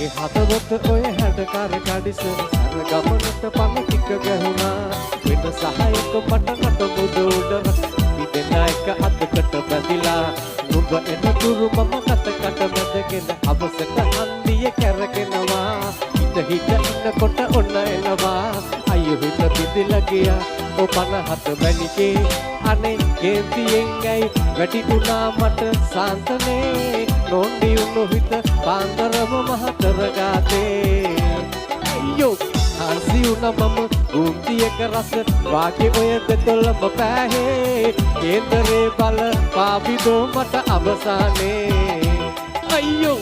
ඒ හදවත ඔය හැඩකාර කඩිස සර ගමනට පන ටික ගැහුණා වෙන සහයක පටකට මුද උඩර පිටෙන එක අතකට බැඳිලා නුඹ එන තුරු මම කතකට බැඳගෙන අවසට හන්දිය කැරගෙනවා හිත ඉන්නකොට ඔන්න එනවා අයියෝ හිත පිදිලා ගියා ඔ 57 මැනිකේ අනේ කේන්තියෙන් ඇයි වැටි උනා මට සාන්තනේ නොන්ඩි උණු හිත පාන්දරම මහතර ගාතේ අයියෝ හාසි උනා මම ගුම්තියක රස වාගේ ඔය දෙතොලම පෑහේ කේන්දරේ බල පාවිදෝ මට අවසානේ අයියෝ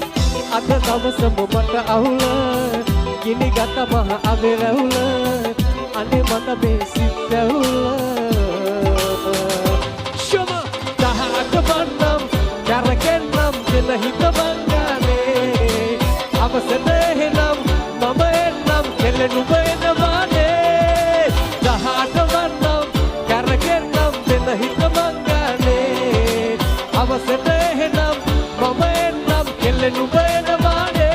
අද දවසම මට අවුල ගිනි ගත මහ අබෙරවුල අනේ මට මේ සිද්දවුල ශම දහක වන්නම් කරගෙන්නම් දෙන හිත බංගානේ අවසද එහෙනම් මම එන්නම් කෙලෙනු වෙනවානේ දහක වන්නම් කරගෙන්නම් දෙන හිත බංගානේ අවසද එහෙනම් මම එන්නම් කෙලෙනු වෙනවානේ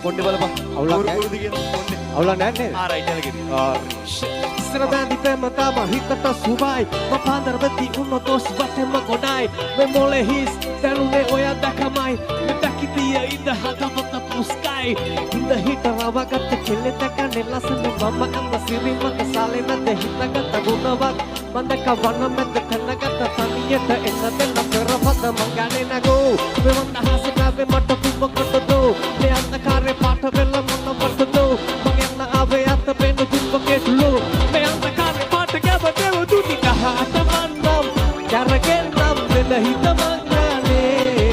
කොණ්ඩේ බලපන් අවුලක් නැහැ නේද ඉස්සර බැඳි ප්‍රේම තම හිතට සුවයි මම පාන්දරවති උන්නොත් ඔස් වටෙම ගොඩයි මේ මොලේ හිස් දැනුනේ ඔය දැකමයි මේ දැකිතිය ඉඳ හදවත පුස්කයි ඉඳ හිට රවගත්ත කෙල්ලෙත කන්නේ ලස්සන මම අම්ම සිරිමක සාලේ නැද හිතගත ගුණවත් මන්දක වන්න මැද කනගත තනියට එන්න දෙන්න පෙරපත මංගනේ නගෝ මේ වන්න හසකාවේ මට කුඹකටදෝ මේ අන්ධකාරේ පාට වෙල මොන වටදෝ මං යන්න ආවේ අත පෙන්න කුඹකෙටලෝ මේ අන්ධකාරේ පාට ගැබදෙව දුටි කහට මන්නම් කරගෙන්නම් දෙන හිත මංගනේ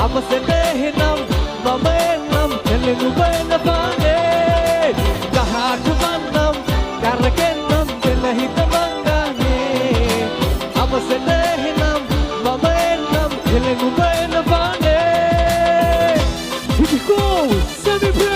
අවසෙට එහෙනම් මම එන්නම් කෙලෙනු වෙනවානේ කහට මන්නම් කරගෙන්නම් දෙන හිත මංගනේ අවසෙට එහෙනම් මම එන්නම් කෙලෙනු වෙනවානේ Here we go! Semi-pro!